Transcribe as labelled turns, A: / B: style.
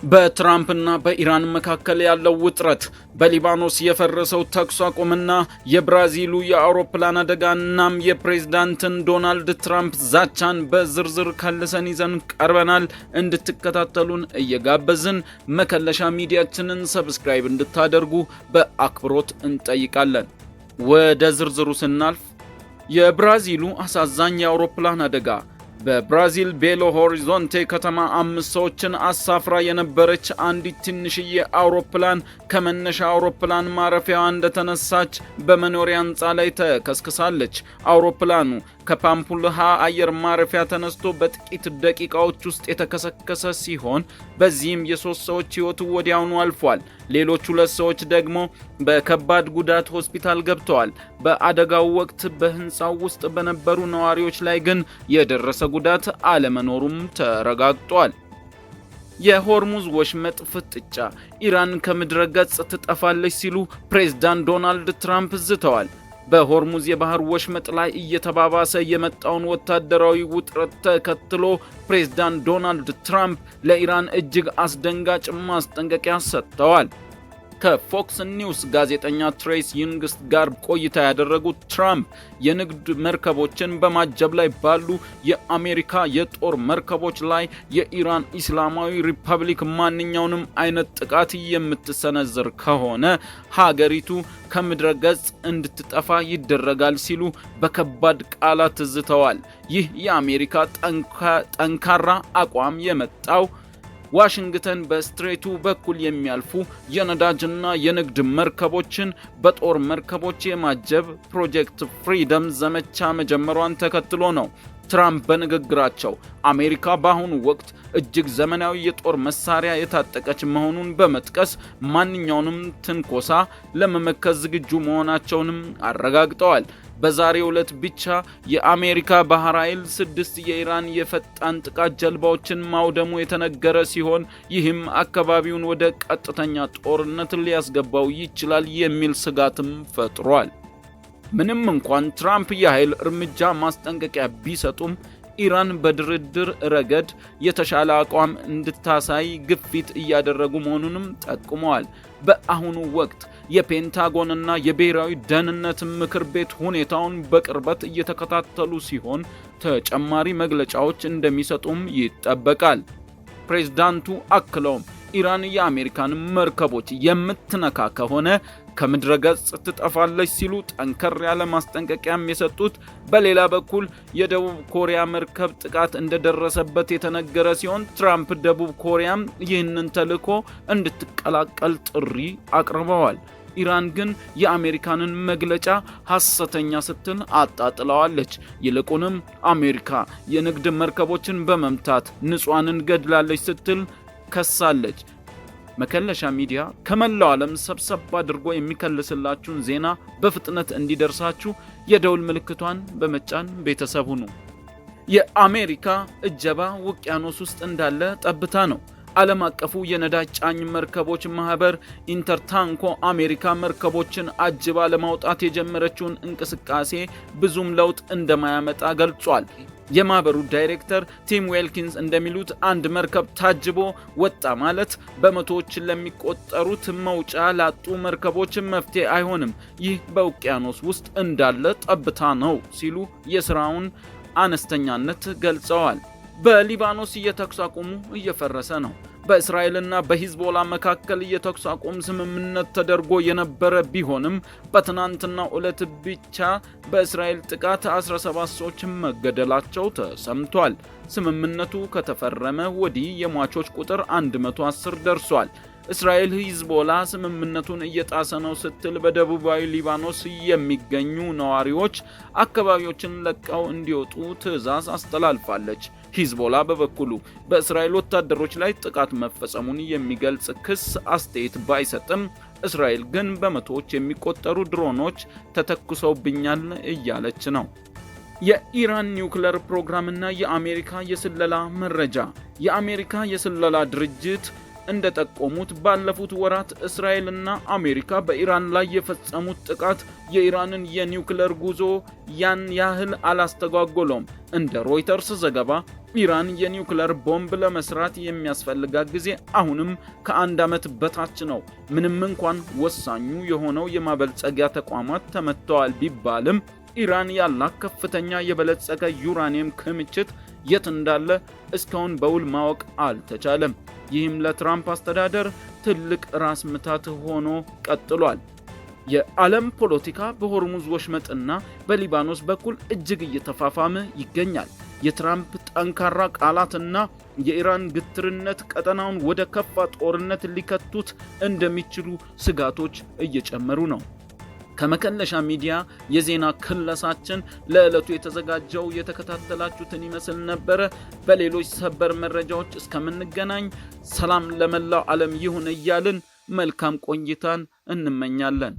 A: በትራምፕና በኢራን መካከል ያለው ውጥረት፣ በሊባኖስ የፈረሰው ተኩስ አቁምና የብራዚሉ የአውሮፕላን አደጋ እናም የፕሬዝዳንትን ዶናልድ ትራምፕ ዛቻን በዝርዝር ከልሰን ይዘን ቀርበናል። እንድትከታተሉን እየጋበዝን መከለሻ ሚዲያችንን ሰብስክራይብ እንድታደርጉ በአክብሮት እንጠይቃለን። ወደ ዝርዝሩ ስናልፍ የብራዚሉ አሳዛኝ የአውሮፕላን አደጋ በብራዚል ቤሎ ሆሪዞንቴ ከተማ 5 ሰዎችን አሳፍራ የነበረች አንዲት ትንሽዬ አውሮፕላን ከመነሻ አውሮፕላን ማረፊያዋ እንደተነሳች በመኖሪያ ሕንፃ ላይ ተከስክሳለች። አውሮፕላኑ ከፓምፑልሃ አየር ማረፊያ ተነስቶ በጥቂት ደቂቃዎች ውስጥ የተከሰከሰ ሲሆን በዚህም የ3 ሰዎች ሕይወት ወዲያውኑ አልፏል። ሌሎች 2 ሰዎች ደግሞ በከባድ ጉዳት ሆስፒታል ገብተዋል። በአደጋው ወቅት በህንፃው ውስጥ በነበሩ ነዋሪዎች ላይ ግን የደረሰ ጉዳት አለመኖሩም ተረጋግጧል። የሆርሙዝ ወሽመጥ ፍጥጫ፣ ኢራን ከምድረ ገጽ ትጠፋለች ሲሉ ፕሬዝዳንት ዶናልድ ትራምፕ ዝተዋል። በሆርሙዝ የባህር ወሽመጥ ላይ እየተባባሰ የመጣውን ወታደራዊ ውጥረት ተከትሎ ፕሬዝዳንት ዶናልድ ትራምፕ ለኢራን እጅግ አስደንጋጭ ማስጠንቀቂያ ሰጥተዋል። ከፎክስ ኒውስ ጋዜጠኛ ትሬስ ዩንግስት ጋር ቆይታ ያደረጉት ትራምፕ የንግድ መርከቦችን በማጀብ ላይ ባሉ የአሜሪካ የጦር መርከቦች ላይ የኢራን ኢስላማዊ ሪፐብሊክ ማንኛውንም አይነት ጥቃት የምትሰነዝር ከሆነ ሀገሪቱ ከምድረ ገጽ እንድትጠፋ ይደረጋል ሲሉ በከባድ ቃላት ዝተዋል። ይህ የአሜሪካ ጠንካራ አቋም የመጣው ዋሽንግተን በስትሬቱ በኩል የሚያልፉ የነዳጅና የንግድ መርከቦችን በጦር መርከቦች የማጀብ ፕሮጀክት ፍሪደም ዘመቻ መጀመሯን ተከትሎ ነው። ትራምፕ በንግግራቸው አሜሪካ በአሁኑ ወቅት እጅግ ዘመናዊ የጦር መሳሪያ የታጠቀች መሆኑን በመጥቀስ ማንኛውንም ትንኮሳ ለመመከት ዝግጁ መሆናቸውንም አረጋግጠዋል። በዛሬው ዕለት ብቻ የአሜሪካ ባህር ኃይል 6 የኢራን የፈጣን ጥቃት ጀልባዎችን ማውደሙ የተነገረ ሲሆን ይህም አካባቢውን ወደ ቀጥተኛ ጦርነት ሊያስገባው ይችላል የሚል ስጋትም ፈጥሯል። ምንም እንኳን ትራምፕ የኃይል እርምጃ ማስጠንቀቂያ ቢሰጡም ኢራን በድርድር ረገድ የተሻለ አቋም እንድታሳይ ግፊት እያደረጉ መሆኑንም ጠቁመዋል። በአሁኑ ወቅት የፔንታጎንና የብሔራዊ ደህንነት ምክር ቤት ሁኔታውን በቅርበት እየተከታተሉ ሲሆን ተጨማሪ መግለጫዎች እንደሚሰጡም ይጠበቃል። ፕሬዝዳንቱ አክለውም ኢራን የአሜሪካን መርከቦች የምትነካ ከሆነ ከምድረ ገጽ ትጠፋለች ሲሉ ጠንከር ያለ ማስጠንቀቂያም የሰጡት፣ በሌላ በኩል የደቡብ ኮሪያ መርከብ ጥቃት እንደደረሰበት የተነገረ ሲሆን ትራምፕ ደቡብ ኮሪያም ይህንን ተልዕኮ እንድትቀላቀል ጥሪ አቅርበዋል። ኢራን ግን የአሜሪካንን መግለጫ ሐሰተኛ ስትል አጣጥለዋለች። ይልቁንም አሜሪካ የንግድ መርከቦችን በመምታት ንጹሃንን ገድላለች ስትል ከሳለች። መከለሻ ሚዲያ ከመላው ዓለም ሰብሰብ አድርጎ የሚከልስላችሁን ዜና በፍጥነት እንዲደርሳችሁ የደውል ምልክቷን በመጫን ቤተሰብ ሁኑ። የአሜሪካ እጀባ ውቅያኖስ ውስጥ እንዳለ ጠብታ ነው። ዓለም አቀፉ የነዳጅ ጫኝ መርከቦች ማህበር ኢንተርታንኮ አሜሪካ መርከቦችን አጅባ ለማውጣት የጀመረችውን እንቅስቃሴ ብዙም ለውጥ እንደማያመጣ ገልጿል። የማህበሩ ዳይሬክተር ቲም ዌልኪንስ እንደሚሉት አንድ መርከብ ታጅቦ ወጣ ማለት በመቶዎች ለሚቆጠሩት መውጫ ላጡ መርከቦች መፍትሄ አይሆንም። ይህ በውቅያኖስ ውስጥ እንዳለ ጠብታ ነው ሲሉ የስራውን አነስተኛነት ገልጸዋል። በሊባኖስ የተኩስ አቁሙ እየፈረሰ ነው። በእስራኤልና በሂዝቦላ መካከል የተኩስ አቁም ስምምነት ተደርጎ የነበረ ቢሆንም በትናንትናው ዕለት ብቻ በእስራኤል ጥቃት 17 ሰዎች መገደላቸው ተሰምቷል። ስምምነቱ ከተፈረመ ወዲህ የሟቾች ቁጥር 110 ደርሷል። እስራኤል ሂዝቦላ ስምምነቱን እየጣሰ ነው ስትል በደቡባዊ ሊባኖስ የሚገኙ ነዋሪዎች አካባቢዎችን ለቀው እንዲወጡ ትዕዛዝ አስተላልፋለች። ሂዝቦላ በበኩሉ በእስራኤል ወታደሮች ላይ ጥቃት መፈጸሙን የሚገልጽ ክስ አስተያየት ባይሰጥም እስራኤል ግን በመቶዎች የሚቆጠሩ ድሮኖች ተተኩሰውብኛል እያለች ነው። የኢራን ኒውክሌር ፕሮግራምና የአሜሪካ የስለላ መረጃ። የአሜሪካ የስለላ ድርጅት እንደጠቆሙት ባለፉት ወራት እስራኤልና አሜሪካ በኢራን ላይ የፈጸሙት ጥቃት የኢራንን የኒውክሌር ጉዞ ያን ያህል አላስተጓጎለውም። እንደ ሮይተርስ ዘገባ ኢራን የኒውክሌር ቦምብ ለመስራት የሚያስፈልጋት ጊዜ አሁንም ከ1 ዓመት በታች ነው። ምንም እንኳን ወሳኙ የሆነው የማበልጸጊያ ተቋማት ተመትተዋል ቢባልም ኢራን ያላት ከፍተኛ የበለጸገ ዩራኒየም ክምችት የት እንዳለ እስካሁን በውል ማወቅ አልተቻለም። ይህም ለትራምፕ አስተዳደር ትልቅ ራስ ምታት ሆኖ ቀጥሏል። የዓለም ፖለቲካ በሆርሙዝ ወሽመጥና በሊባኖስ በኩል እጅግ እየተፋፋመ ይገኛል። የትራምፕ ጠንካራ ቃላትና የኢራን ግትርነት ቀጠናውን ወደ ከፋ ጦርነት ሊከቱት እንደሚችሉ ስጋቶች እየጨመሩ ነው። ከመከለሻ ሚዲያ የዜና ክለሳችን ለዕለቱ የተዘጋጀው የተከታተላችሁትን ይመስል ነበረ። በሌሎች ሰበር መረጃዎች እስከምንገናኝ ሰላም ለመላው ዓለም ይሁን እያልን መልካም ቆይታን እንመኛለን።